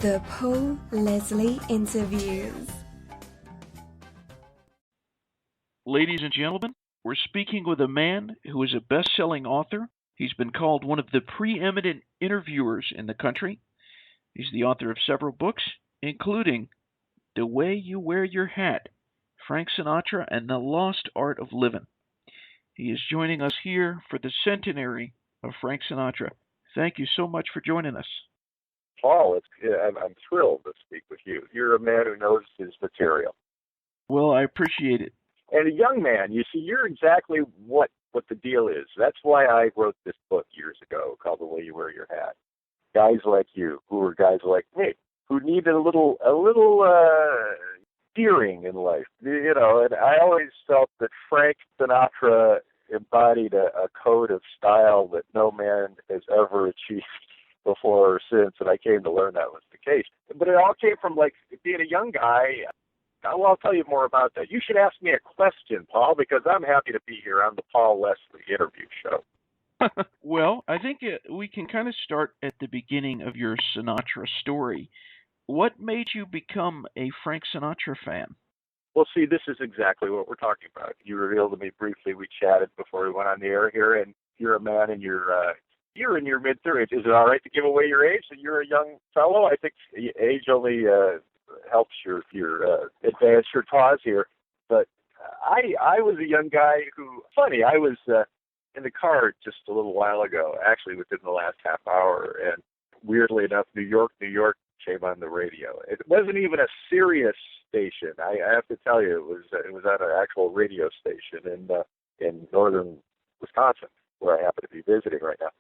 The Paul Leslie Interviews. Ladies and gentlemen, we're speaking with a man who is a best-selling author. He's been called one of the preeminent interviewers in the country. He's the author of several books, including The Way You Wear Your Hat, Frank Sinatra and the Lost Art of Livin. He is joining us here for the centenary of Frank Sinatra. Thank you so much for joining us. Paul, I'm thrilled to speak with you. You're a man who knows his material. Well, I appreciate it. And a young man, you see, you're exactly what the deal is. That's why I wrote this book years ago called The Way You Wear Your Hat. Guys like you, who are guys like me, who need a little steering in life. You know, and I always felt that Frank Sinatra embodied a code of style that no man has ever achieved before or since, and I came to learn that was the case. But it all came from, like, being a young guy. Well, I'll tell you more about that. You should ask me a question, Paul, because I'm happy to be here on the Paul Leslie interview show. Well, I think we can kind of start at the beginning of your Sinatra story. What made you become a Frank Sinatra fan? Well, see, this is exactly what we're talking about. You revealed to me briefly, we chatted before we went on the air here, and you're a man and you're in your mid-30s. Is it all right to give away your age? So you're a young fellow? I think age only helps your advance your cause here. But I was a young guy who, funny, I was in the car just a little while ago, actually within the last half hour, and weirdly enough, New York came on the radio. It wasn't even a serious station. I have to tell you, it was on an actual radio station in northern Wisconsin, where I happen to be visiting right now.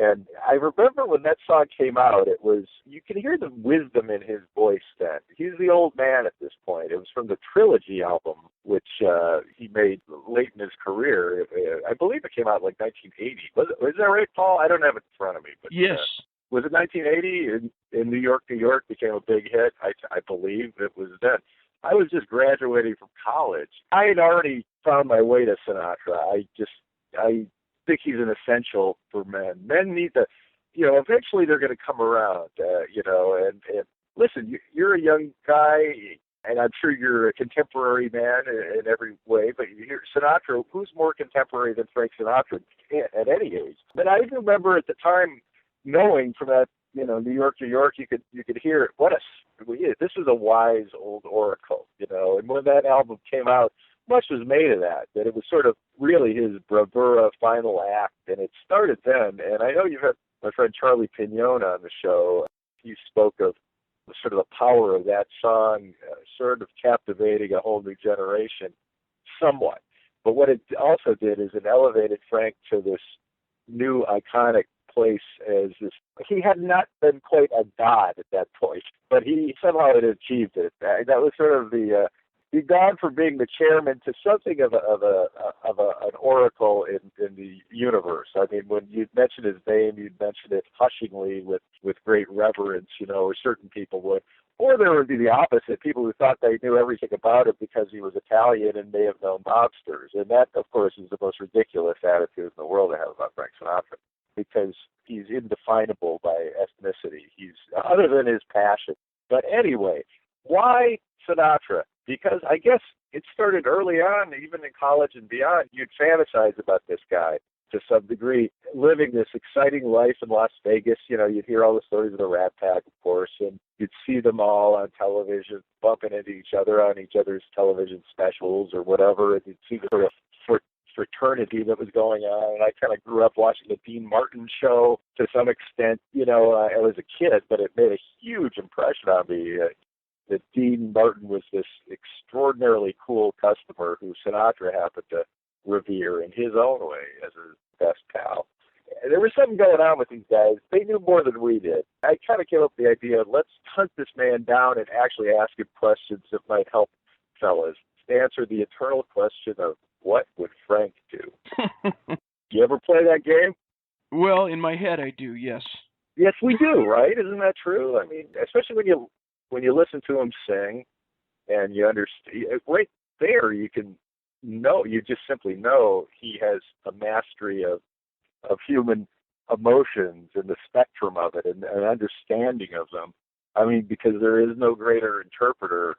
And I remember when that song came out, you can hear the wisdom in his voice then. He's the old man at this point. It was from the Trilogy album, which he made late in his career. I believe it came out like 1980. Was that right, Paul? I don't have it in front of me. But, yes. Was it 1980 in New York, became a big hit? I believe it was then. I was just graduating from college. I had already found my way to Sinatra. I think he's an essential for men. Men need to, eventually they're going to come around, and listen, you're a young guy, and I'm sure you're a contemporary man in every way, but you hear Sinatra, who's more contemporary than Frank Sinatra at any age? But I remember at the time knowing from that, New York, you could hear it. This is a wise old oracle, and when that album came out, much was made of that it was sort of really his bravura final act, and it started then. And I know you've had my friend Charlie Pignon on the show. He spoke of sort of the power of that song, sort of captivating a whole new generation somewhat. But what it also did is it elevated Frank to this new iconic place as this. He had not been quite a god at that point, but he somehow had achieved it. That was sort of he'd gone from being the chairman to something of an oracle in the universe. I mean, when you'd mention his name, you'd mention it hushingly with great reverence, or certain people would. Or there would be the opposite, people who thought they knew everything about him because he was Italian and may have known mobsters. And that, of course, is the most ridiculous attitude in the world to have about Frank Sinatra, because he's indefinable by ethnicity. He's other than his passion. But anyway, why Sinatra? Because I guess it started early on, even in college and beyond. You'd fantasize about this guy to some degree, living this exciting life in Las Vegas. You'd hear all the stories of the Rat Pack, of course, and you'd see them all on television, bumping into each other on each other's television specials or whatever, and you'd see the sort of fraternity that was going on. And I kind of grew up watching the Dean Martin show to some extent, as a kid, but it made a huge impression on me. That Dean Martin was this extraordinarily cool customer who Sinatra happened to revere in his own way as his best pal. And there was something going on with these guys. They knew more than we did. I kind of came up with the idea, let's hunt this man down and actually ask him questions that might help fellas answer the eternal question of what would Frank do? You ever play that game? Well, in my head I do, yes. Yes, we do, right? Isn't that true? I mean, especially when you listen to him sing and you understand, right there you just simply know he has a mastery of human emotions and the spectrum of it and an understanding of them I mean, because there is no greater interpreter.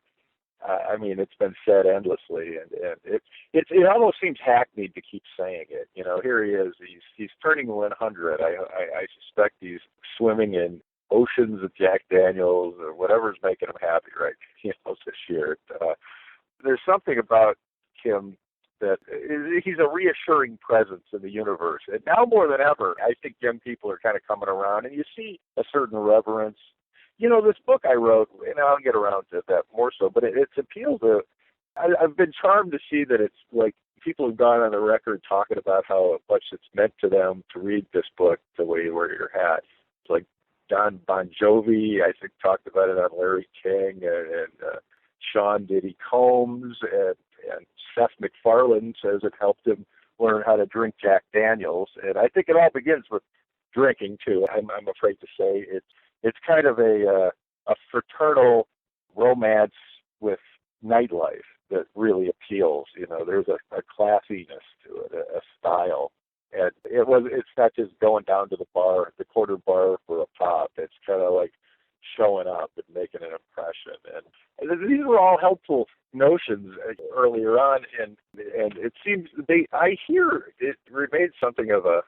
I mean, it's been said endlessly, and it almost seems hackneyed to keep saying it. You know, here he is. He's turning 100. I suspect he's swimming in oceans of Jack Daniels or whatever's making him happy right, this year. There's something about him that he's a reassuring presence in the universe. And now more than ever, I think young people are kind of coming around, and you see a certain reverence. You know, this book I wrote, and I'll get around to that more so, but it's appealed to, I've been charmed to see that it's like people have gone on the record talking about how much it's meant to them to read this book the way you wear your hat. It's like Don Bon Jovi, I think, talked about it on Larry King, and Sean Diddy Combs, and Seth MacFarlane says it helped him learn how to drink Jack Daniels. And I think it all begins with drinking, too. I'm afraid to say it's kind of a fraternal romance with nightlife that really appeals. You know, there's a classiness to it, a style. And it's not just going down to the bar, the quarter bar for a pop. It's kind of like showing up and making an impression. And these were all helpful notions earlier on, and it seems I hear it remains something of a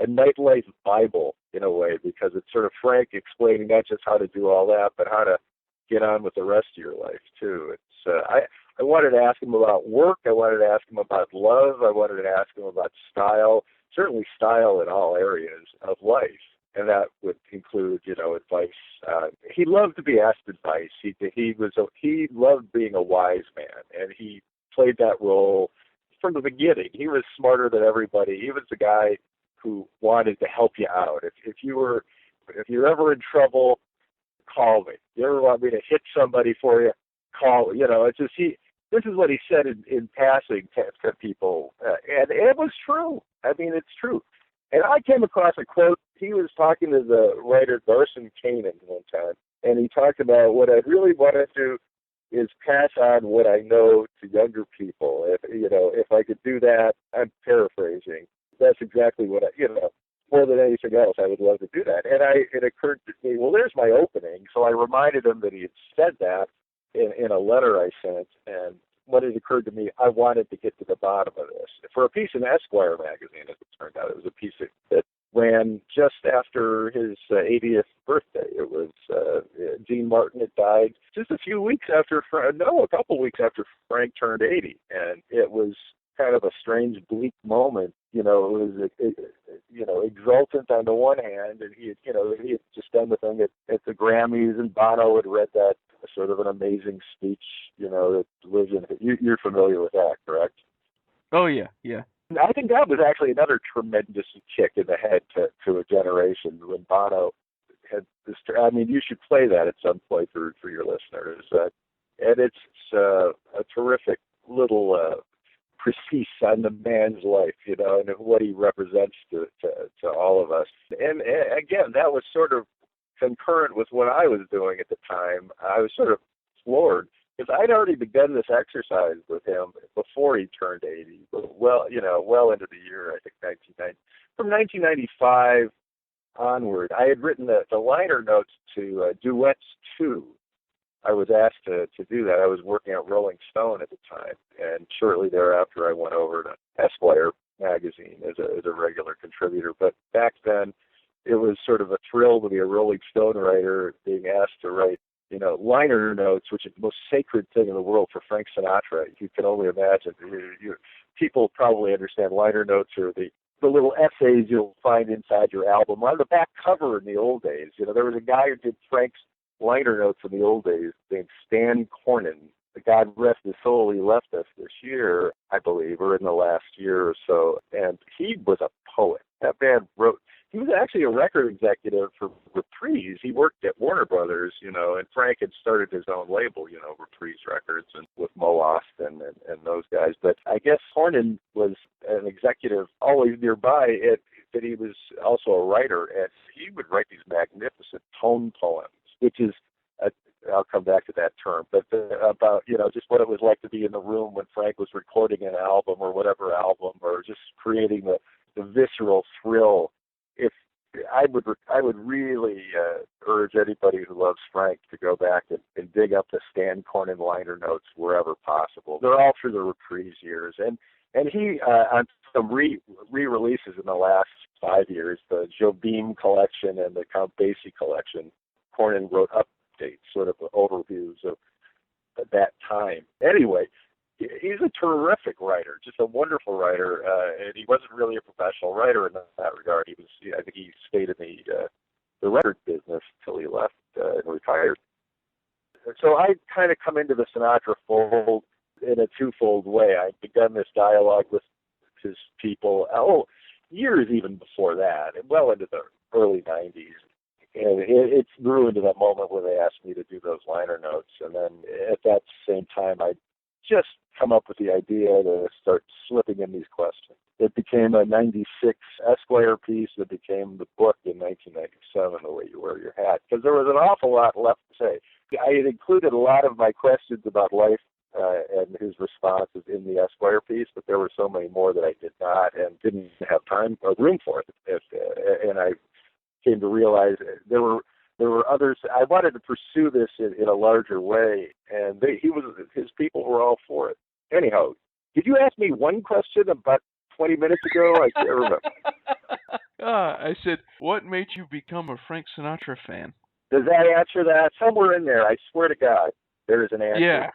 nightlife Bible in a way, because it's sort of Frank explaining not just how to do all that, but how to get on with the rest of your life too. It's I wanted to ask him about work. I wanted to ask him about love. I wanted to ask him about style, certainly style in all areas of life. And that would include, advice. He loved to be asked advice. He loved being a wise man, and he played that role from the beginning. He was smarter than everybody. He was the guy who wanted to help you out. If you're ever in trouble, call me. You ever want me to hit somebody for you, call. It's just this is what he said in passing to people, and it was true. I mean, it's true. And I came across a quote. He was talking to the writer Garson Kanin one time, and he talked about what I really want to do is pass on what I know to younger people. If I could do that, I'm paraphrasing. That's exactly what more than anything else, I would love to do that. And it occurred to me, well, there's my opening. So I reminded him that he had said that in a letter I sent, and when it occurred to me, I wanted to get to the bottom of this. For a piece in Esquire magazine, as it turned out, it was a piece that ran just after his 80th birthday. It was Dean Martin had died just a couple weeks after Frank turned 80, and it was kind of a strange, bleak moment. It was exultant on the one hand, and he had just done the thing at the Grammys, and Bono had read that sort of an amazing speech, that lives in it. You're familiar with that, correct? Oh, yeah. I think that was actually another tremendous kick in the head to a generation when Bono had this. I mean, you should play that at some point for your listeners. And it's a terrific little precis on the man's life, and what he represents to all of us. And again, that was sort of concurrent with what I was doing at the time. I was sort of floored because I'd already begun this exercise with him before he turned 80, well into the year, I think, 1990. From 1995 onward, I had written the liner notes to Duets 2. I was asked to do that. I was working at Rolling Stone at the time, and shortly thereafter I went over to Esquire magazine as a regular contributor. But back then, it was sort of a thrill to be a Rolling Stone writer, being asked to write, liner notes, which is the most sacred thing in the world for Frank Sinatra. You can only imagine. People probably understand liner notes are the little essays you'll find inside your album. On the back cover in the old days, there was a guy who did Frank's liner notes in the old days named Stan Cornin. God rest his soul, he left us this year, I believe, or in the last year or so. And he was a poet. That man wrote. He was actually a record executive for Reprise. He worked at Warner Brothers, and Frank had started his own label, Reprise Records, and with Mo Austin and those guys. But I guess Hornan was an executive always nearby, but he was also a writer, and he would write these magnificent tone poems, which is, I'll come back to that term, but about, just what it was like to be in the room when Frank was recording an album or whatever album, or just creating the visceral thrill. If I would really urge anybody who loves Frank to go back and dig up the Stan Cornin liner notes wherever possible. They're all through the Reprise years, and he on some re-releases in the last 5 years, the Jobim collection and the Count Basie collection. Cornin wrote updates, sort of overviews of that time. Anyway, he's a terrific writer, just a wonderful writer, and he wasn't really a professional writer in that regard. He was, I think, he stayed in the record business till he left and retired. So I kind of come into the Sinatra fold in a twofold way. I'd begun this dialogue with his people, years even before that, well into the early 90s. And it grew into that moment where they asked me to do those liner notes. And then at that same time, I just come up with the idea to start slipping in these questions. It became a 96 Esquire piece that became the book in 1997, The Way You Wear Your Hat, because there was an awful lot left to say. I had included a lot of my questions about life and his responses in the Esquire piece, but there were so many more that I did not and didn't have time or room for it. And I came to realize there were others. I wanted to pursue this in a larger way, and his people were all for it. Anyhow, did you ask me one question about 20 minutes ago? I can't remember. I said, what made you become a Frank Sinatra fan? Does that answer that? Somewhere in there, I swear to God, there is an answer. Yeah.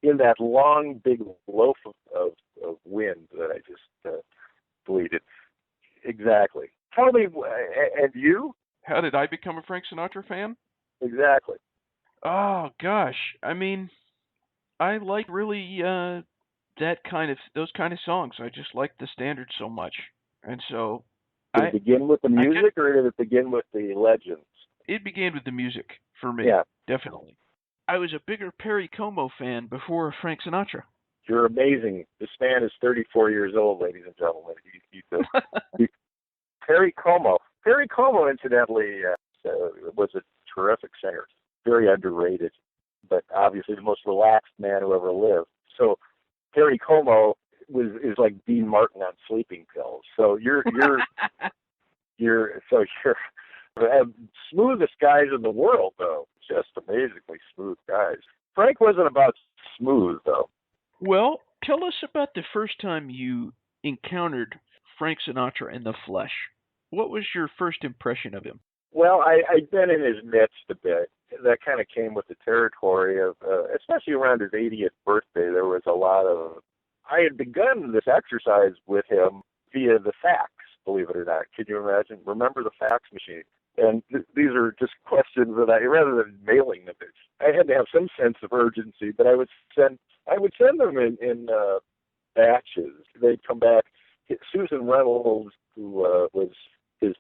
In that long, big loaf of wind that I just bleated. Exactly. Tell me, and you? How did I become a Frank Sinatra fan? Exactly. Oh, gosh. I mean, I like really those kind of songs. I just like the standards so much. And so... Did it begin with the music, or did it begin with the legends? It began with the music, for me. Yeah. Definitely. I was a bigger Perry Como fan before Frank Sinatra. You're amazing. This man is 34 years old, ladies and gentlemen. Perry Como. Perry Como, incidentally, was a terrific singer. Very underrated, but obviously the most relaxed man who ever lived. So Perry Como is like Dean Martin on sleeping pills. So you're smoothest guys in the world, though. Just amazingly smooth guys. Frank wasn't about smooth, though. Well, tell us about the first time you encountered Frank Sinatra in the flesh. What was your first impression of him? Well, I'd been in his midst a bit. That kind of came with the territory of, especially around his 80th birthday, there was a lot of... I had begun this exercise with him via the fax, believe it or not. Can you imagine? Remember the fax machine? And these are just questions that rather than mailing them, I had to have some sense of urgency, but I would send them in batches. They'd come back. Susan Reynolds, who was his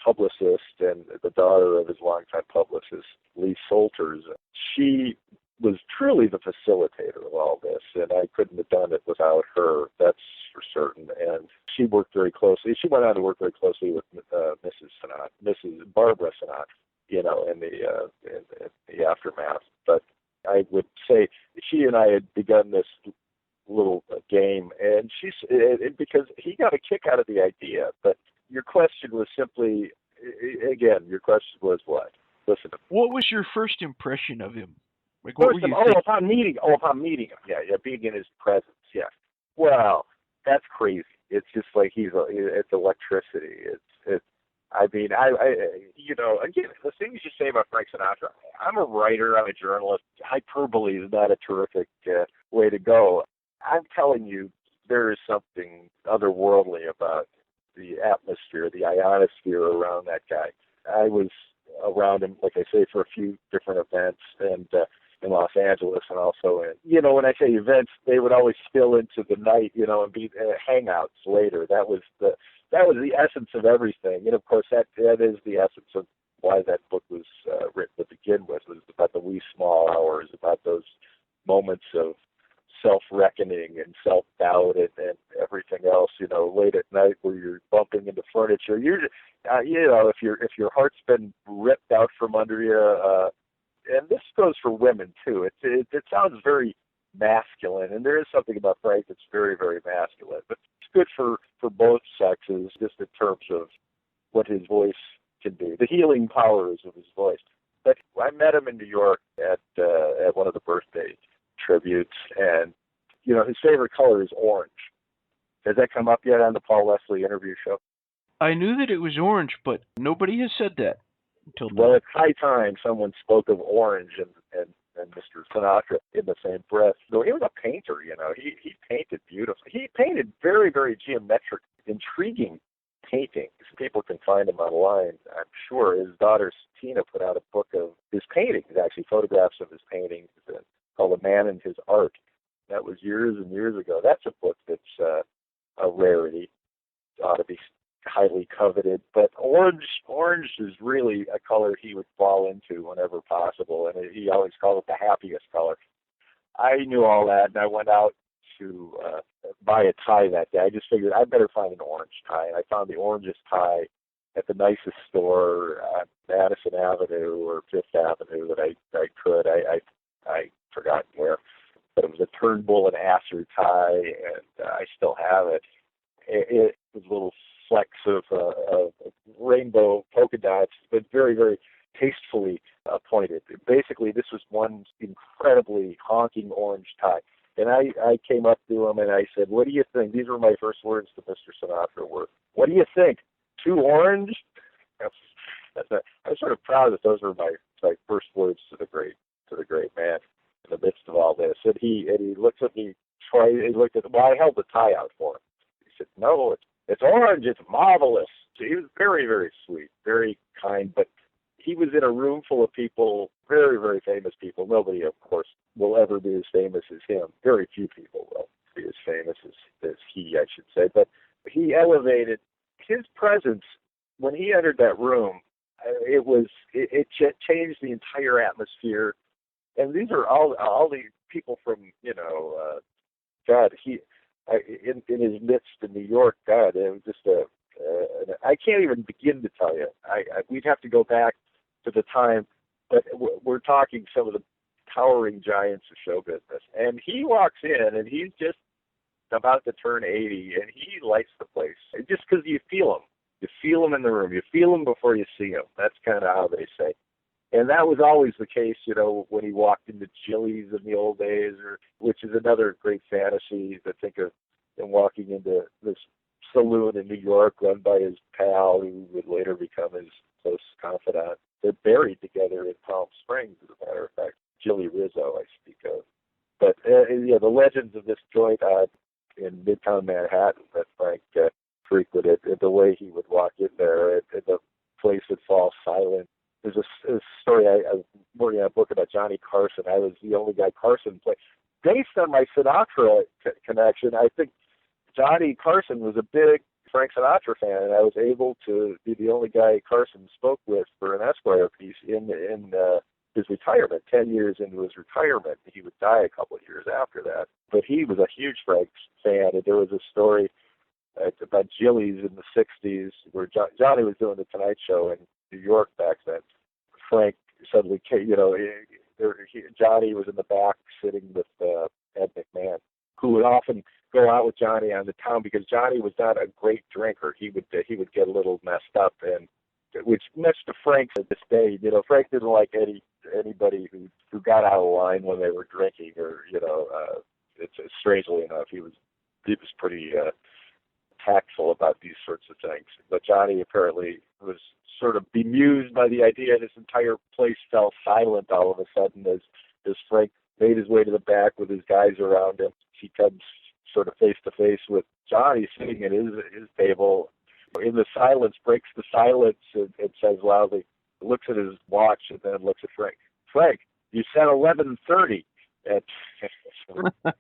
publicist and the daughter of his longtime publicist, Lee Solters, she was truly the facilitator of all this, and I couldn't have done it without her, that's for certain. And she worked very closely. She went on to work very closely with Mrs. Barbara Sinatra, in the aftermath. But I would say she and I had begun this little game, and because he got a kick out of the idea. But your question was simply, again, your question was what? Listen. What was your first impression of him? Like, upon meeting him. Yeah, being in his presence. Yeah. Well, that's crazy. It's just like it's electricity. Again, the things you say about Frank Sinatra. I'm a writer. I'm a journalist. Hyperbole is not a terrific way to go. I'm telling you, there is something otherworldly about the atmosphere, the ionosphere around that guy. I was around him, like I say, for a few different events, and in Los Angeles, and also when I say events, they would always spill into the night, and be hangouts later. That was the essence of everything. And of course, that is the essence of why that book was written to begin with. It was about the wee small hours, about those moments of self-reckoning and self-doubt and everything else, late at night where you're bumping into furniture. If your heart's been ripped out from under you, and this goes for women too. It sounds very masculine, and there is something about Frank that's very, very masculine. But it's good for both sexes, just in terms of what his voice can do, the healing powers of his voice. But I met him in New York at one of the birthday tributes, and his favorite color is orange. Has that come up yet on the Paul Leslie interview show? I knew that it was orange, but nobody has said that until now. Well, it's high time someone spoke of orange and Mr. Sinatra in the same breath. So he was a painter, He painted beautifully. He painted very, very geometric, intriguing paintings. People can find them online, I'm sure. His daughter Tina put out a book of his paintings, actually photographs of his paintings, called A Man and His Art. That was years and years ago. That's a book that's a rarity. It ought to be highly coveted. But orange is really a color he would fall into whenever possible, and he always called it the happiest color. I knew all that, and I went out to buy a tie that day. I just figured I better find an orange tie, and I found the orangest tie at the nicest store on Madison Avenue or Fifth Avenue that I could. I forgot where, but it was a Turnbull and Asser tie, and I still have it. It was little flecks of rainbow polka dots, but very, very tastefully pointed. Basically, this was one incredibly honking orange tie. And I came up to him and I said, "What do you think?" These were my first words to Mr. Sinatra were, "What do you think? Too orange?" I'm sort of proud that those were my first words to the great man in the midst of all this. And he looked at me. He looked at. Well, I held the tie out for him. He said, "No, it's orange. It's marvelous." So he was very, very sweet, very kind, but he was in a room full of people, very, very famous people. Nobody, of course, will ever be as famous as him. Very few people will be as famous as he, I should say. But he elevated his presence when he entered that room. It changed the entire atmosphere. And these are all the people from, God, in his midst in New York, God, it was just I can't even begin to tell you. We'd have to go back to the time, but we're talking some of the towering giants of show business. And he walks in, and he's just about to turn 80, and he lights the place. Just because you feel him. You feel him in the room. You feel him before you see him. That's kind of how they say. And that was always the case, when he walked into Chili's in the old days, which is another great fantasy to think of him walking into this saloon in New York run by his pal, who would later become his close confidant. They're buried together in Palm Springs, as a matter of fact. Jilly Rizzo, I speak of. But, the legends of this joint in Midtown Manhattan that Frank frequented, the way he would walk in there, and the place would fall silent. There's a story, I'm working on a book about Johnny Carson. I was the only guy Carson played. Based on my Sinatra connection, I think Johnny Carson was a big Frank Sinatra fan, and I was able to be the only guy Carson spoke with for an Esquire piece in his retirement, 10 years into his retirement. He would die a couple of years after that. But he was a huge Frank fan, and there was a story about Jilly's in the 60s where Johnny was doing the Tonight Show in New York back then. Frank suddenly came, Johnny was in the back sitting with Ed McMahon, who would often go out with Johnny on the town because Johnny was not a great drinker. He would get a little messed up, and which much to Frank's at this day. Frank didn't like anybody who got out of line when they were drinking, or it's strangely enough, he was pretty tactful about these sorts of things. But Johnny apparently was sort of bemused by the idea this entire place fell silent all of a sudden as Frank made his way to the back with his guys around him. He comes sort of face to face with Johnny sitting at his table. In the silence, breaks the silence and says loudly, looks at his watch and then looks at Frank. "Frank, you said 11:30. And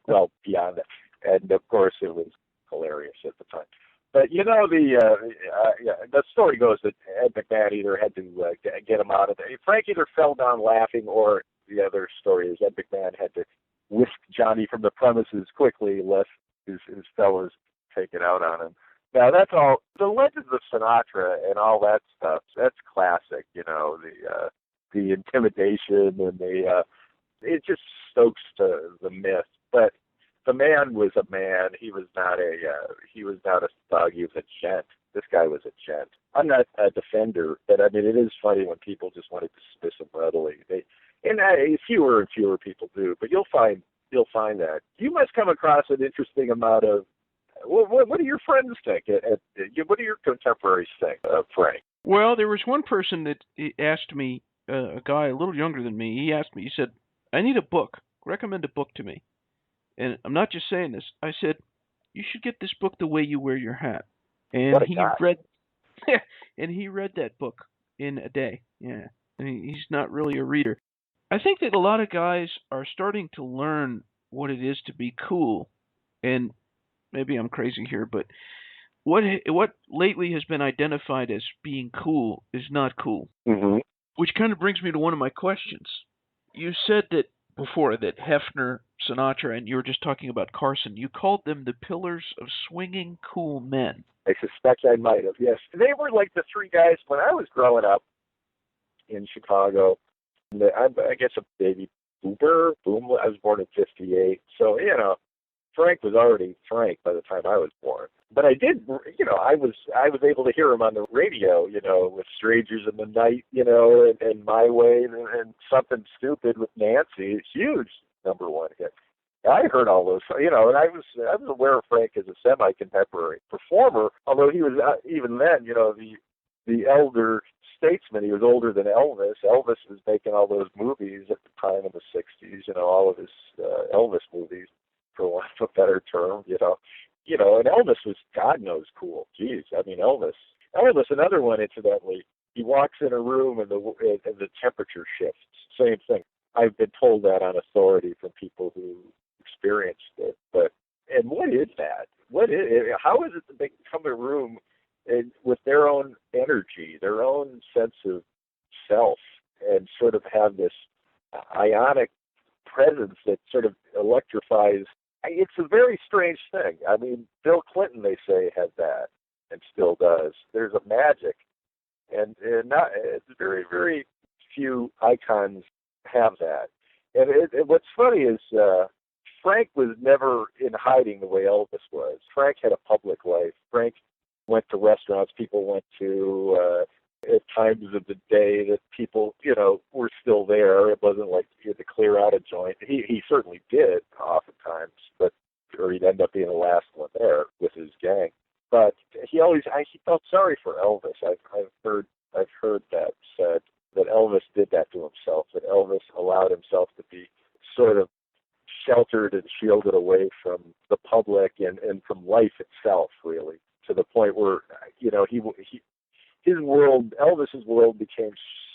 well, beyond that. And of course it was hilarious at the time. But the story goes that Ed McMahon either had to get him out of there. Frank either fell down laughing, or the other story is Ed McMahon had to whisk Johnny from the premises quickly, lest his fellows take it out on him. Now that's all. The legends of Sinatra and all that stuff. That's classic. The intimidation and it just stokes the myth. But the man was a man. He was not a thug. He was a gent. This guy was a gent. I'm not a defender, but I mean, it is funny when people just want to dismiss them readily. Fewer and fewer people do, but you'll find that. You must come across an interesting amount of, what do your friends think? What do your contemporaries think of Frank? Well, there was one person that asked me, a guy a little younger than me, he asked me, he said, I need a book. Recommend a book to me. And I'm not just saying this. I said, you should get this book, The Way You Wear Your Hat. And he read and he read that book in a day. Yeah. And he's not really a reader. I think that a lot of guys are starting to learn what it is to be cool. And maybe I'm crazy here, but what lately has been identified as being cool is not cool. Mm-hmm. Which kind of brings me to one of my questions. You said that before that Hefner, Sinatra, and you were just talking about Carson, you called them the pillars of swinging cool men. I suspect I might have, yes. They were like the three guys when I was growing up in Chicago. I guess a baby boomer. I was born in 58. So, Frank was already Frank by the time I was born. But I did, I was able to hear him on the radio, with Strangers in the Night, and My Way and Something Stupid with Nancy. Huge #1 hit. I heard all those, and I was aware of Frank as a semi-contemporary performer, although he was even then, the elder statesman. He was older than Elvis. Elvis was making all those movies at the time in the 60s, all of his Elvis movies, for want of a better term, and Elvis was, God knows, cool. Jeez, I mean, Elvis, another one, incidentally, he walks in a room and the temperature shifts. Same thing. I've been told that on authority from people who experienced it. And what is that? How is it that they can come in a room with their own energy, their own sense of self, and sort of have this ionic presence that sort of electrifies? It's a very strange thing. I mean, Bill Clinton, they say, had that and still does. There's a magic, and it's very, very few icons have that. And what's funny is Frank was never in hiding the way Elvis was. Frank had a public life. Frank went to restaurants people went to at times of the day that people, were still there. It wasn't like he had to clear out a joint. He certainly did oftentimes, or he'd end up being the last one there with his gang. But he felt sorry for Elvis. I've heard that said, that Elvis did that to himself, that Elvis allowed himself to be sort of sheltered and shielded away from the public and from life itself, really, to the point where, his world, Elvis's world, became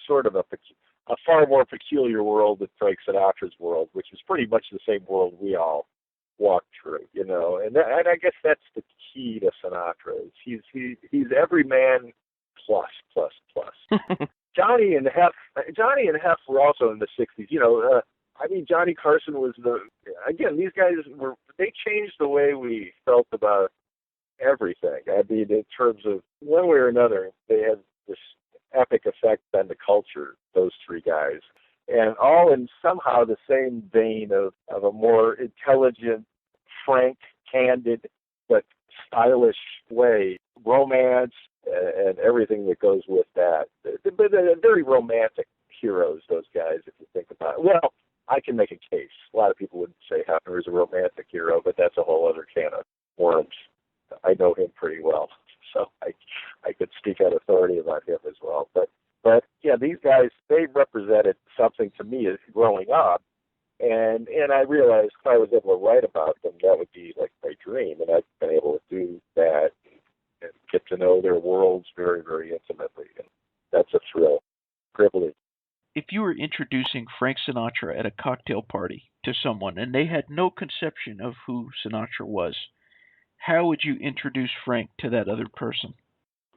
sort of a far more peculiar world than Frank Sinatra's world, which is pretty much the same world we all walk through, and I guess that's the key to Sinatra. He's every man plus. Johnny and Hef were also in the 60s. Johnny Carson was these guys they changed the way we felt about everything. I mean, in terms of one way or another, they had this epic effect on the culture, those three guys. And all in somehow the same vein of a more intelligent, frank, candid, but stylish way. Romance and everything that goes with that. But they're very romantic heroes, those guys, if you think about it. Well, I can make a case. A lot of people would say Hefner is a romantic hero, but that's a whole other can of worms. I know him pretty well, so I could speak on authority about him as well. But yeah, these guys, they represented something to me as growing up, and I realized if I was able to write about them, that would be like my dream, and I've been able to do that and get to know their worlds very, very intimately, and that's a thrill, privilege. If you were introducing Frank Sinatra at a cocktail party to someone and they had no conception of who Sinatra was, how would you introduce Frank to that other person?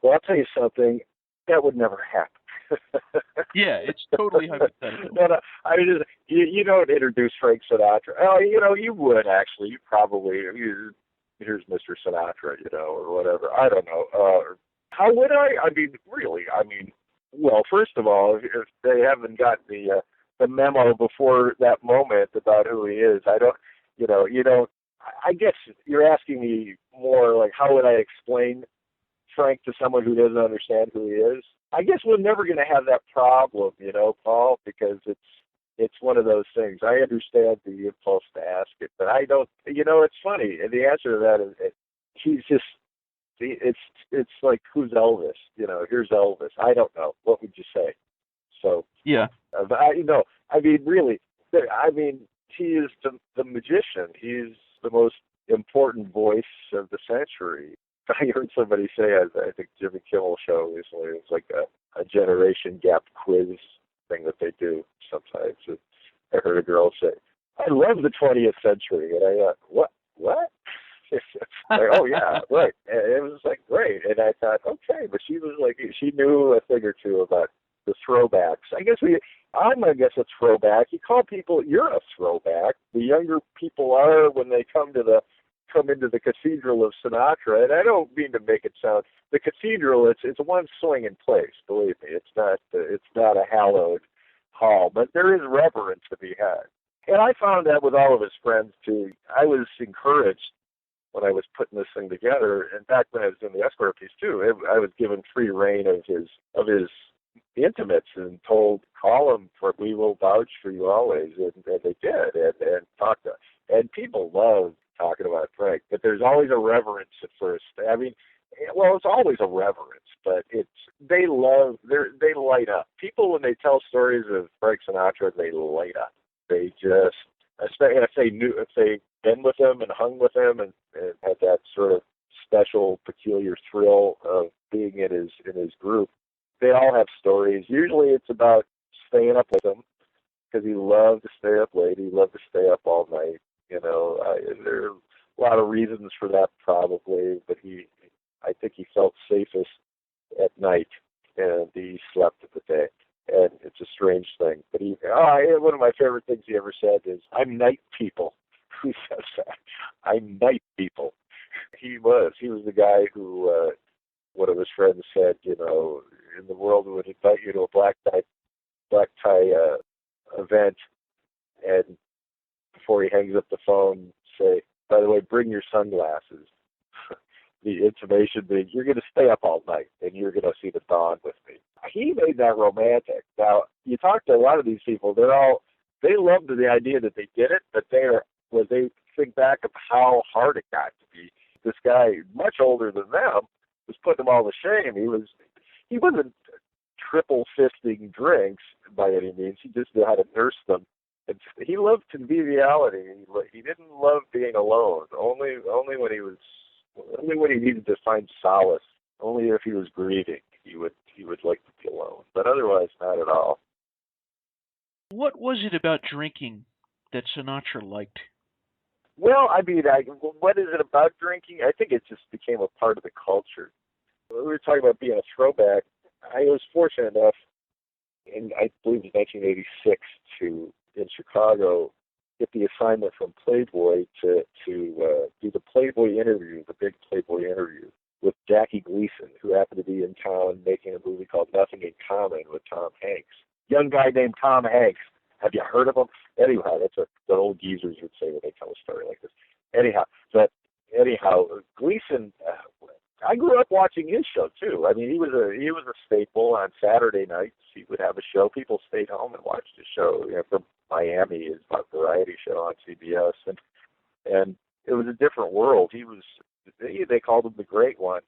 Well, I'll tell you something, that would never happen. Yeah, it's totally hypothetical. No, I mean, you don't introduce Frank Sinatra. Oh, you would actually. You probably, here's Mr. Sinatra, or whatever. I don't know. How would I? I mean, really, well, first of all, if they haven't got the memo before that moment about who he is, I don't, I guess you're asking me more like, how would I explain Frank to someone who doesn't understand who he is. I guess we're never going to have that problem, Paul, because it's one of those things. I understand the impulse to ask it, but I don't. It's funny. And the answer to that is, he's just. It's like, who's Elvis? Here's Elvis. I don't know. What would you say? So Yeah. Really. He is the magician. He's the most important voice of the century. I heard somebody say, I think Jimmy Kimmel show recently, it was like a generation gap quiz thing that they do sometimes. And I heard a girl say, I love the 20th century. And I thought, what? Like, oh, yeah, right. And it was like, great. And I thought, okay. But she was like, she knew a thing or two about the throwbacks. I'm a throwback. You call people, you're a throwback. The younger people are when they come into the cathedral of Sinatra. And I don't mean to make it sound, the cathedral, it's one swinging place, believe me. It's not a hallowed hall, but there is reverence to be had. And I found that with all of his friends too. I was encouraged when I was putting this thing together, and back when I was doing the escort piece too, I was given free reign of his intimates and told, call him, for we will vouch for you always, and they did, and talked to, and people love talking about Frank, but there's always a reverence at first. It's always a reverence, but they light up. People, when they tell stories of Frank Sinatra, they light up. They just, if they've been with him and hung with him and had that sort of special, peculiar thrill of being in his group, they all have stories. Usually it's about staying up with him because he loved to stay up late. He loved to stay up all night. There are a lot of reasons for that probably, but I think he felt safest at night and he slept at the day. And it's a strange thing. But one of my favorite things he ever said is, I'm night people. Who says that? I'm night people. He was the guy who, one of his friends said, in the world would invite you to a black tie event, and before he hangs up the phone, say, by the way, bring your sunglasses. The intimation being, you're going to stay up all night, and you're going to see the dawn with me. He made that romantic. Now, you talk to a lot of these people, they love the idea that they did it, but when they think back of how hard it got to be, this guy, much older than them, was putting them all to shame. He wasn't triple fisting drinks by any means. He just knew how to nurse them. And he loved conviviality. He didn't love being alone. Only when he needed to find solace. Only if he was grieving, he would like to be alone. But otherwise, not at all. What was it about drinking that Sinatra liked? Well, what is it about drinking? I think it just became a part of the culture. We were talking about being a throwback. I was fortunate enough, I believe it was 1986, in Chicago, get the assignment from Playboy to do the Playboy interview, the big Playboy interview, with Jackie Gleason, who happened to be in town making a movie called Nothing in Common with Tom Hanks. Young guy named Tom Hanks. Have you heard of him? Anyhow, that's what the old geezers would say when they tell a story like this. Anyhow, Gleason, I grew up watching his show too. He was a staple on Saturday nights. He would have a show. People stayed home and watched his show. From Miami, his variety show on CBS, and it was a different world. They called him the Great One,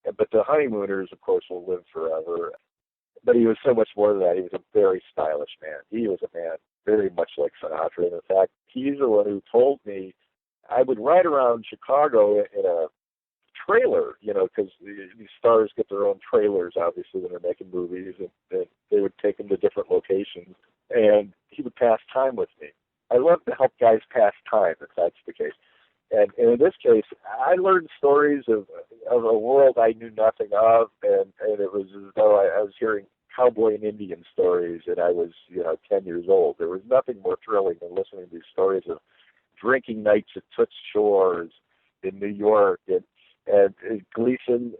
but the honeymooners, of course, will live forever. But he was so much more than that. He was a very stylish man. He was a man very much like Sinatra. And in fact, he's the one who told me I would ride around Chicago in a trailer, because these stars get their own trailers, obviously, when they're making movies, and they would take them to different locations, and he would pass time with me. I love to help guys pass time, if that's the case. And in this case, I learned stories of a world I knew nothing of, and it was as though I was hearing cowboy and Indian stories, and I was 10 years old. There was nothing more thrilling than listening to these stories of drinking nights at Toots Shores in New York, and Gleason.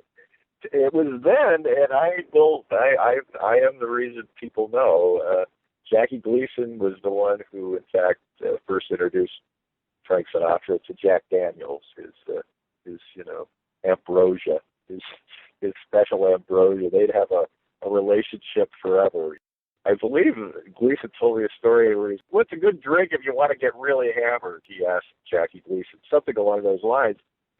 It was then, and I am the reason people know. Jackie Gleason was the one who, in fact, first introduced Frank Sinatra to Jack Daniels, his ambrosia, his his special ambrosia. They'd have a relationship forever. I believe Gleason told me a story where he's, what's a good drink if you want to get really hammered? He asked Jackie Gleason. Something along those lines,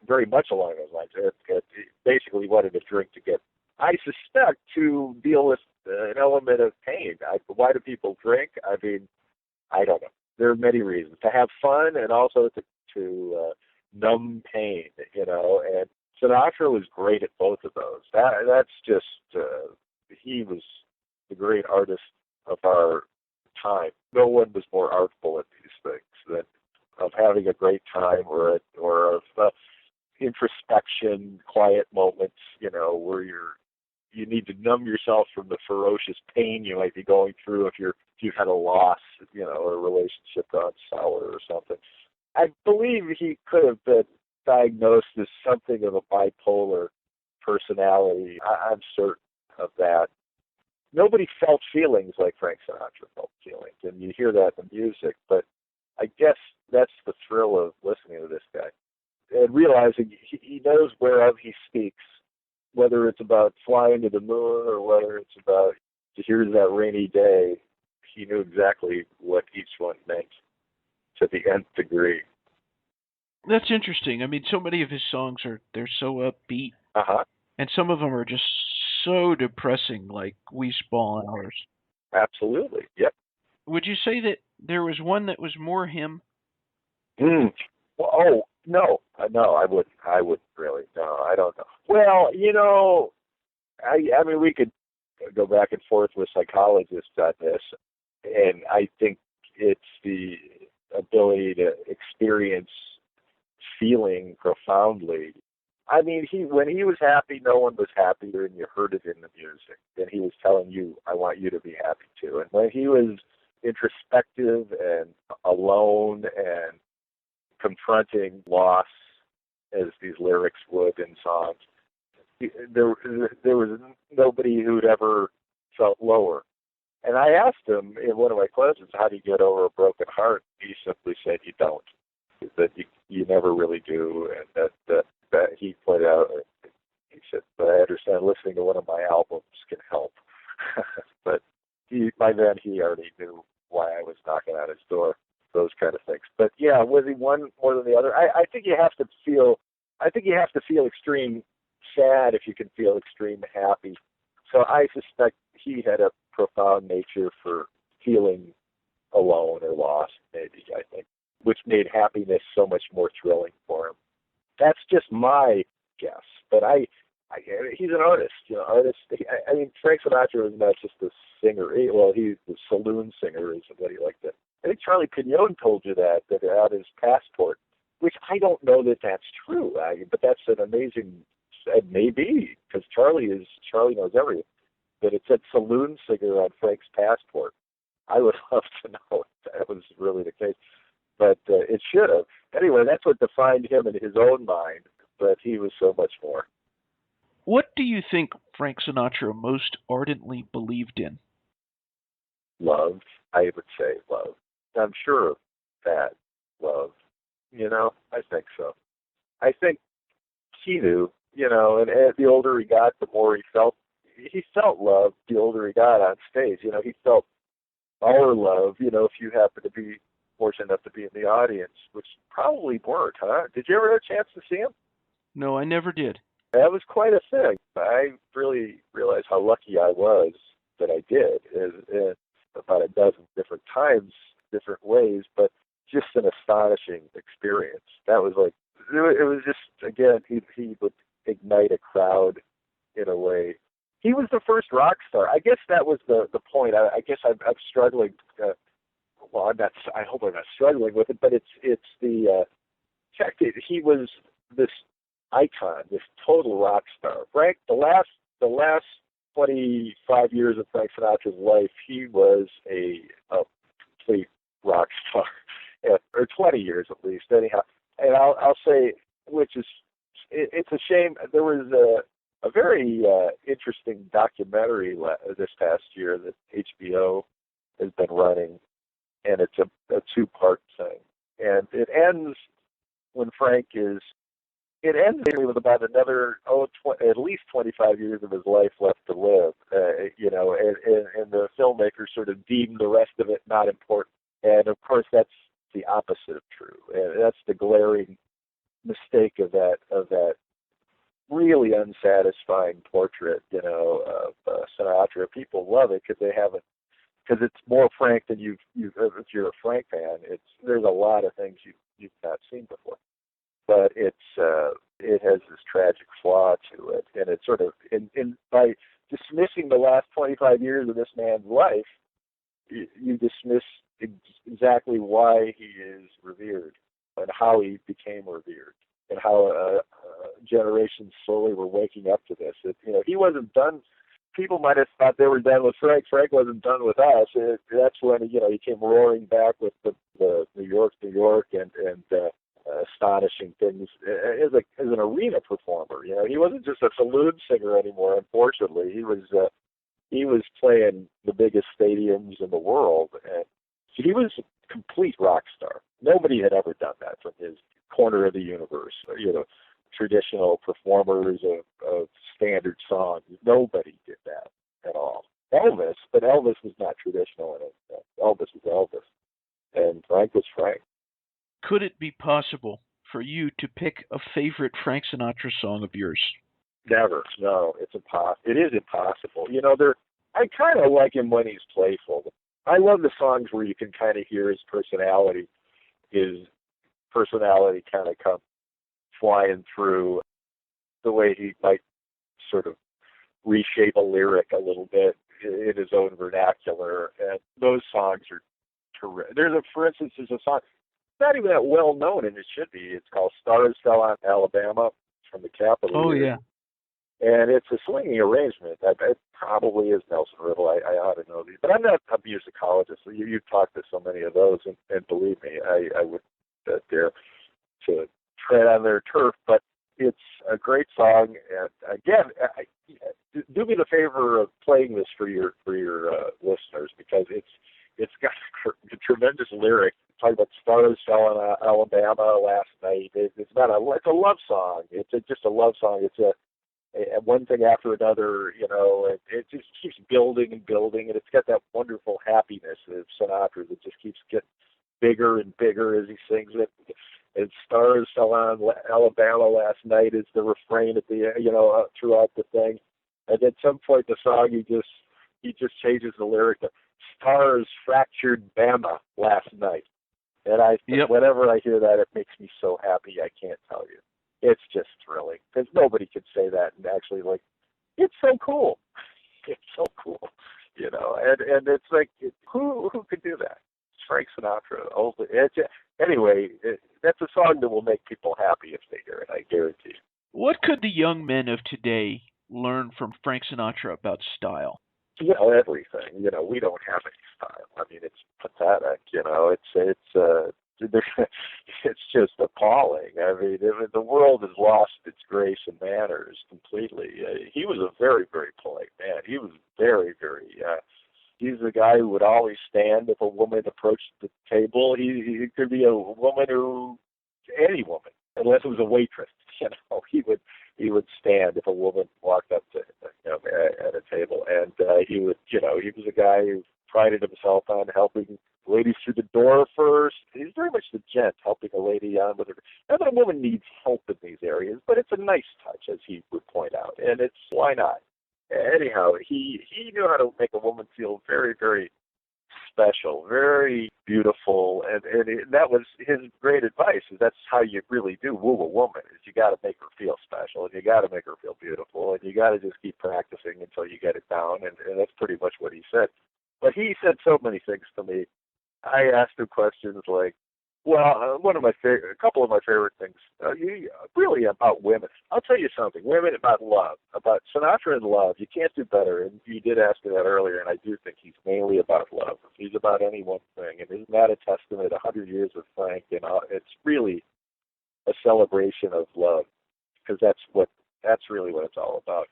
very much along those lines. It basically wanted a drink to get, I suspect, to deal with an element of pain. Why do people drink? I mean, I don't know. There are many reasons. To have fun and also to numb pain, you know. And Sinatra was great at both of those. That's just, he was the great artist of our time. No one was more artful at these things than of having a great time or of introspection, quiet moments, you know, where you need to numb yourself from the ferocious pain you might be going through if you've had a loss, you know, or a relationship gone sour or something. I believe he could have been diagnosed as something of a bipolar personality. I'm certain of that. Nobody felt feelings like Frank Sinatra felt feelings, and you hear that in the music, but I guess that's the thrill of listening to this guy. And realizing he knows whereof he speaks, whether it's about flying to the moon or whether it's about here's that rainy day, he knew exactly what each one meant to the nth degree. That's interesting. I mean, so many of his songs they're so upbeat, and some of them are just so depressing, like We Small Hours. Absolutely, yep. Would you say that there was one that was more him? Well, no, I wouldn't really. No, I don't know. Well, you know, I mean, we could go back and forth with psychologists on this, and I think it's the ability to experience feeling profoundly. I mean, when he was happy, no one was happier, and you heard it in the music. And he was telling you, I want you to be happy too. And when he was introspective and alone and confronting loss, as these lyrics would in songs, there was nobody who'd ever felt lower. And I asked him in one of my questions, how do you get over a broken heart? He simply said, you don't. That you never really do. And that he pointed out, he said, but I understand listening to one of my albums can help. But by then he already knew why I was knocking on his door, those kind of things. But yeah, was he one more than the other? I think you have to feel extreme sad if you can feel extreme happy. So I suspect he had a profound nature for feeling alone or lost, maybe, I think, which made happiness so much more thrilling for him. That's just my guess. But he's an artist, you know. I mean, Frank Sinatra was not just a singer. Well, he's the saloon singer, is what he liked to. I think Charlie Pignon told you that out his passport, which I don't know that that's true. But that's an amazing, maybe, because Charlie knows everything. But it said saloon singer on Frank's passport. I would love to know if that was really the case. But it should have. Anyway, that's what defined him in his own mind. But he was so much more. What do you think Frank Sinatra most ardently believed in? Love. I would say love. I'm sure of that. Love. You know, I think so. I think he knew, you know, and the older he got, the more he felt love the older he got on stage. You know, he felt our love, you know, if you happen to be fortunate enough to be in the audience, which probably weren't, huh? Did you ever have a chance to see him? No, I never did. That was quite a thing. I really realized how lucky I was that I did, about a dozen different times, different ways, but just an astonishing experience. That was like, it was just, again, he would ignite a crowd in a way. He was the first rock star. I guess that was the point. I guess I'm struggling. Well, I'm not. I hope I'm not struggling with it. But it's the fact that he was this icon, this total rock star. Frank, the last 25 years of Frank Sinatra's life, he was a complete rock star, or 20 years at least. Anyhow, and I'll say, which is, it's a shame. There was a very interesting documentary this past year that HBO has been running, and it's a two-part thing. And it ends when Frank is it ends with about another at least 25 years of his life left to live. And the filmmakers sort of deemed the rest of it not important. And of course, that's the opposite of true. And that's the glaring mistake of that really unsatisfying portrait, of Sinatra. People love it because it's more frank than you've if you're a Frank fan. There's a lot of things you've not seen before, but it has this tragic flaw to it, and it's sort of by dismissing the last 25 years of this man's life, you dismiss exactly why he is revered and how he became revered, and how generations slowly were waking up to this. He wasn't done. People might have thought they were done with Frank. Frank wasn't done with us. That's when he came roaring back with the New York, and astonishing things as an arena performer. He wasn't just a saloon singer anymore. Unfortunately, he was playing the biggest stadiums in the world, and he was a complete rock star. Nobody had ever done that from his corner of the universe. Traditional performers of standard songs. Nobody did that at all. Elvis was not traditional in it. Elvis was Elvis, and Frank was Frank. Could it be possible for you to pick a favorite Frank Sinatra song of yours? Never. No, it's impossible. It is impossible. I kind of like him when he's playful. I love the songs where you can kind of hear his personality kind of come flying through, the way he might sort of reshape a lyric a little bit in his own vernacular, and those songs are terrific. For instance, there's a song not even that well known, and it should be. It's called "Stars Fell on Alabama" from the Capitol. Oh, yeah. And it's a swinging arrangement. It probably is Nelson Riddle. I ought to know these, but I'm not a musicologist. So you've talked to so many of those, and believe me, I would dare to tread on their turf. But it's a great song. And again, do me the favor of playing this for your listeners, because it's got a tremendous lyric. Talking about stars fell on Alabama last night. It's a love song. It's just a love song. It's a one thing after another, it just keeps building and building, and it's got that wonderful happiness of Sinatra that just keeps getting bigger and bigger as he sings it. And stars fell on Alabama last night is the refrain at the throughout the thing, and at some point in the song he just changes the lyric to stars fractured Bama last night. And whenever I hear that, it makes me so happy I can't tell you. It's just thrilling, because nobody could say that and actually it's so cool. It's so cool, and it's like, who could do that? It's Frank Sinatra. Anyway, that's a song that will make people happy if they hear it, I guarantee you. What could the young men of today learn from Frank Sinatra about style? Everything. We don't have any style. I mean, it's pathetic. It's just appalling. I mean, the world has lost its grace and manners completely. He was a very, very polite man. He was very, very. He's the guy who would always stand if a woman approached the table. He could be a woman any woman, unless it was a waitress. He would stand if a woman walked up to at a table, and he was a guy who prided himself on helping ladies through the door first. He's very much the gent, helping a lady on with her. Not that a woman needs help in these areas, but it's a nice touch, as he would point out, and it's why not? Anyhow, he knew how to make a woman feel very, very special, very beautiful, and that was his great advice. Is that's how you really do woo a woman. Is you got to make her feel special, and you got to make her feel beautiful, and you got to just keep practicing until you get it down, and that's pretty much what he said. But he said so many things to me. I asked him questions like, a couple of my favorite things, really about women. I'll tell you something, women about love, about Sinatra and love. You can't do better, and you did ask me that earlier, and I do think he's mainly about love. He's about any one thing, and isn't that a testament to 100 years of Frank? It's really a celebration of love, because that's really what it's all about.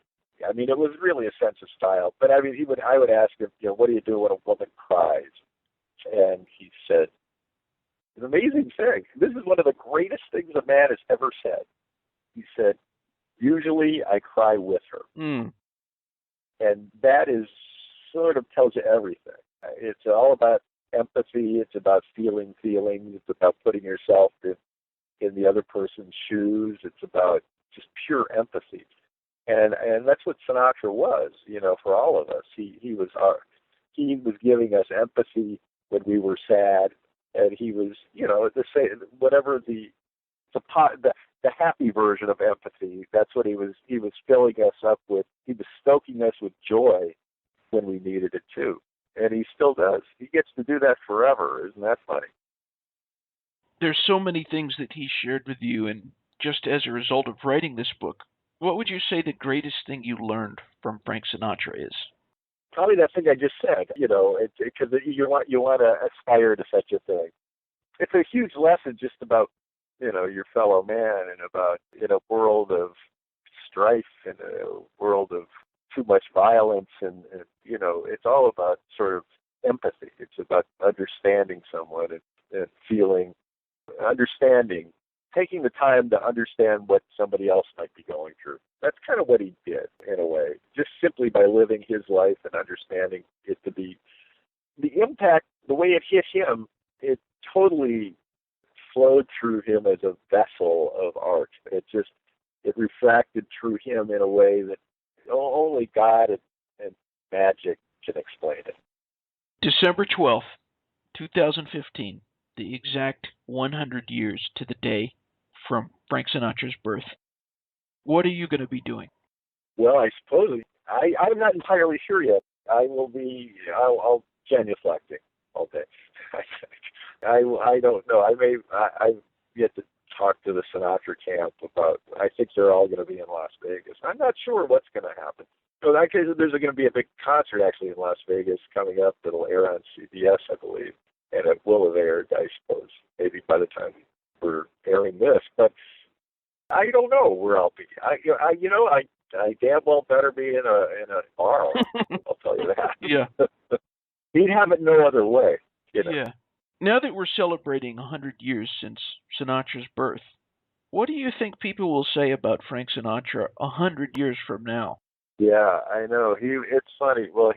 I mean, it was really a sense of style, but I mean, I would ask him, what do you do when a woman cries? And he said, an amazing thing. This is one of the greatest things a man has ever said. He said, usually I cry with her. Mm. And that is sort of tells you everything. It's all about empathy. It's about feeling feelings. It's about putting yourself in the other person's shoes. It's about just pure empathy. And that's what Sinatra was, for all of us. He was giving us empathy when we were sad, and he was, whatever the happy version of empathy. That's what he was filling us up with. He was stoking us with joy when we needed it too, and he still does. He gets to do that forever. Isn't that funny? There's so many things that he shared with you, and just as a result of writing this book, what would you say the greatest thing you learned from Frank Sinatra is? Probably that thing I just said. Because you want to aspire to such a thing. It's a huge lesson just about your fellow man, and about in a world of strife, in a world of too much violence, and it's all about sort of empathy. It's about understanding someone and feeling, understanding, taking the time to understand what somebody else might be going through. That's kind of what he did, in a way, just simply by living his life and understanding it to be the impact, the way it hit him. It totally flowed through him as a vessel of art. It refracted through him in a way that only God and magic can explain it. December 12th, 2015, the exact 100 years to the day from Frank Sinatra's birth. What are you going to be doing? Well, I suppose I'm not entirely sure yet. I'll genuflecting all day. I don't know. I've yet to talk to the Sinatra camp about. I think they're all going to be in Las Vegas. I'm not sure what's going to happen. So in that case, there's going to be a big concert actually in Las Vegas coming up that'll air on CBS, I believe, and it will have aired, I suppose, maybe by the time we're airing this. But I don't know where I'll be. I damn well better be in a bar. I'll tell you that. Yeah. He'd have it no other way. Yeah. Now that we're celebrating 100 years since Sinatra's birth, what do you think people will say about Frank Sinatra 100 years from now? Yeah, I know. It's funny. Well,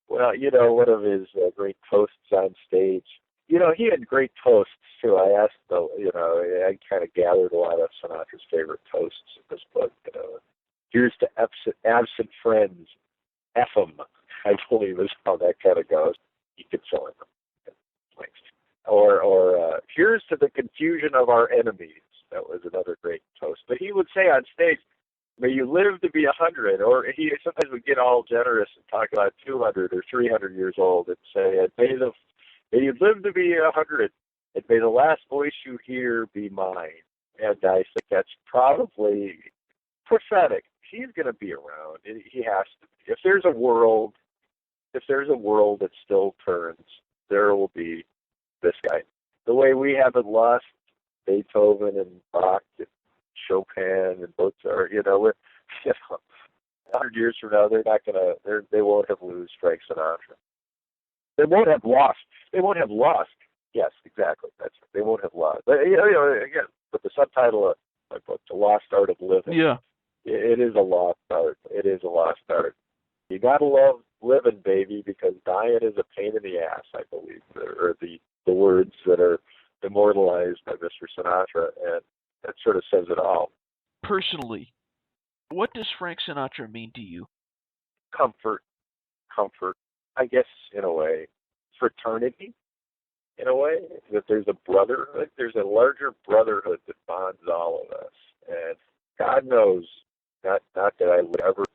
one of his great toasts on stage. He had great toasts too. I kind of gathered a lot of Sinatra's favorite toasts in this book. Here's to absent friends, F 'em, I believe is how that kind of goes. You could fill in them. Or here's to the confusion of our enemies. That was another great toast. But he would say on stage, may you live to be 100, or he sometimes would get all generous and talk about 200 or 300 years old and say, may you live to be 100, and may the last voice you hear be mine. And I think that's probably prophetic. He's going to be around. He has to be. If there's a world that still turns, there will be this guy. The way we haven't lost Beethoven and Bach and Chopin and Mozart, 100 years from now, they won't have lost Frank Sinatra. They won't have lost. Yes, exactly. That's it. They won't have lost. But, again, with the subtitle of my book, The Lost Art of Living. Yeah. It is a lost art. It is a lost art. You got to love living, baby, because dying is a pain in the ass, I believe, are the words that are immortalized by Mr. Sinatra, and that sort of says it all. Personally, what does Frank Sinatra mean to you? Comfort, I guess, in a way. Fraternity, in a way, that there's a brotherhood. There's a larger brotherhood that bonds all of us. And God knows, not that I would ever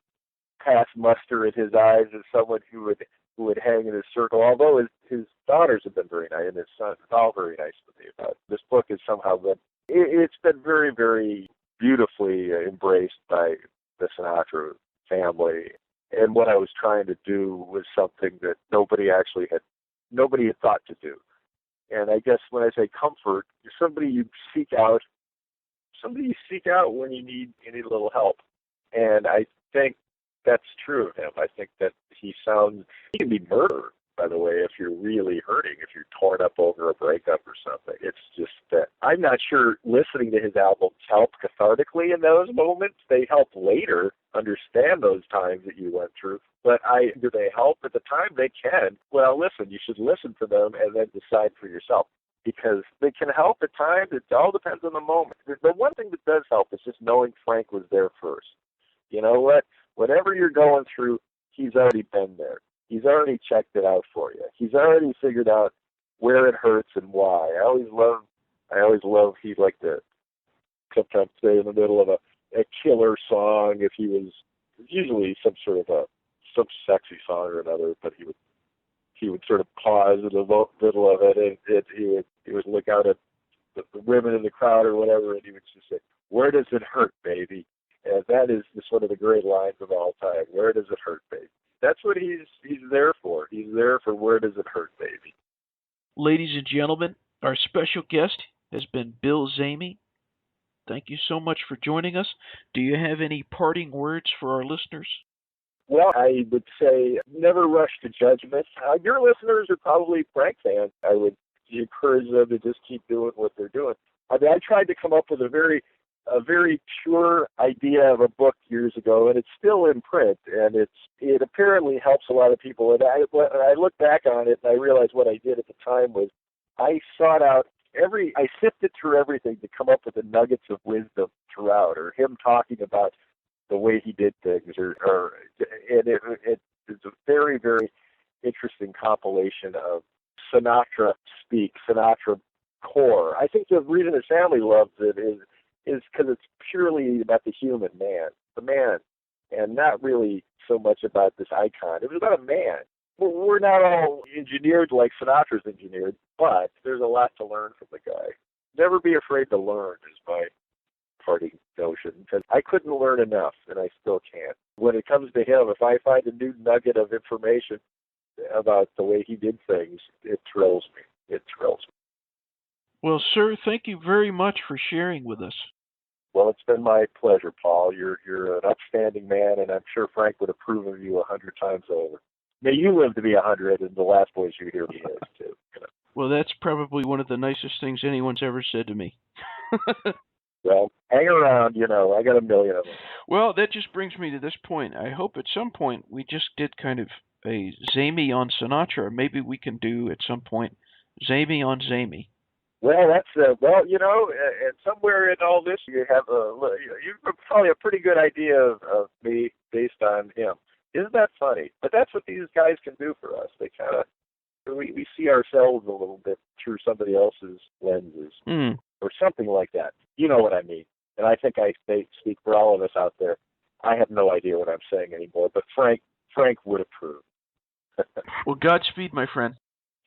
pass muster in his eyes as someone who would hang in his circle, although his daughters have been very nice, and his son is all very nice to me about it. This book has somehow it's been very, very beautifully embraced by the Sinatra family. And what I was trying to do was something that nobody had thought to do. And I guess when I say comfort, you're somebody you seek out when you need a little help. And I think that's true of him. I think that he can be murdered, by the way, if you're really hurting, if you're torn up over a breakup or something. It's just that I'm not sure listening to his albums help cathartically in those moments. They help later understand those times that you went through. But do they help at the time? They can. Well, listen, you should listen to them and then decide for yourself, because they can help at times. It all depends on the moment. The one thing that does help is just knowing Frank was there first. You know what? Whatever you're going through, he's already been there. He's already checked it out for you. He's already figured out where it hurts and why. I always love he'd like to sometimes say in the middle of a killer song, if he was usually some sexy song or another, but he would sort of pause in the middle of it, and he would look out at the women in the crowd or whatever, and he would just say, "Where does it hurt, baby?" And that is just one of the great lines of all time. Where does it hurt, baby? That's what he's there for. He's there for where does it hurt, baby. Ladies and gentlemen, our special guest has been Bill Zehme. Thank you so much for joining us. Do you have any parting words for our listeners? Well, I would say never rush to judgment. Your listeners are probably Frank fans. I would encourage them to just keep doing what they're doing. I mean, I tried to come up with a very pure idea of a book years ago, and it's still in print, and it apparently helps a lot of people. And I look back on it, and I realize what I did at the time was I sifted through everything to come up with the nuggets of wisdom throughout, or him talking about the way he did things, and it's a very, very interesting compilation of Sinatra speak, Sinatra core. I think the reason his family loves it is because it's purely about the human man, the man, and not really so much about this icon. It was about a man. We're not all engineered like Sinatra's engineered, but there's a lot to learn from the guy. Never be afraid to learn is my parting notion, because I couldn't learn enough, and I still can't. When it comes to him, if I find a new nugget of information about the way he did things, it thrills me. It thrills me. Well, sir, thank you very much for sharing with us. Well, it's been my pleasure, Paul. You're an upstanding man, and I'm sure Frank would approve of you 100 times over. May you live to be 100, and the last voice you hear me is, too. You know. Well, that's probably one of the nicest things anyone's ever said to me. Well, hang around, I got a million of them. Well, that just brings me to this point. I hope at some point we just did kind of a Zehme on Sinatra. Maybe we can do at some point Zehme on Zehme. Well, that's and somewhere in all this, you have probably a pretty good idea of me based on him. Isn't that funny? But that's what these guys can do for us. They kind of we see ourselves a little bit through somebody else's lenses, or something like that. You know what I mean? And I think I speak for all of us out there. I have no idea what I'm saying anymore, but Frank would approve. Well, Godspeed, my friend.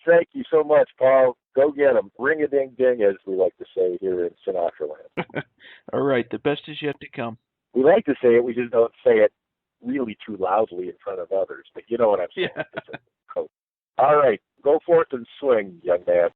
Thank you so much, Paul. Go get 'em. Ring-a-ding-ding, as we like to say here in Sinatra land. All right. The best is yet to come. We like to say it. We just don't say it really too loudly in front of others. But you know what I'm saying. Yeah. All right. Go forth and swing, young man.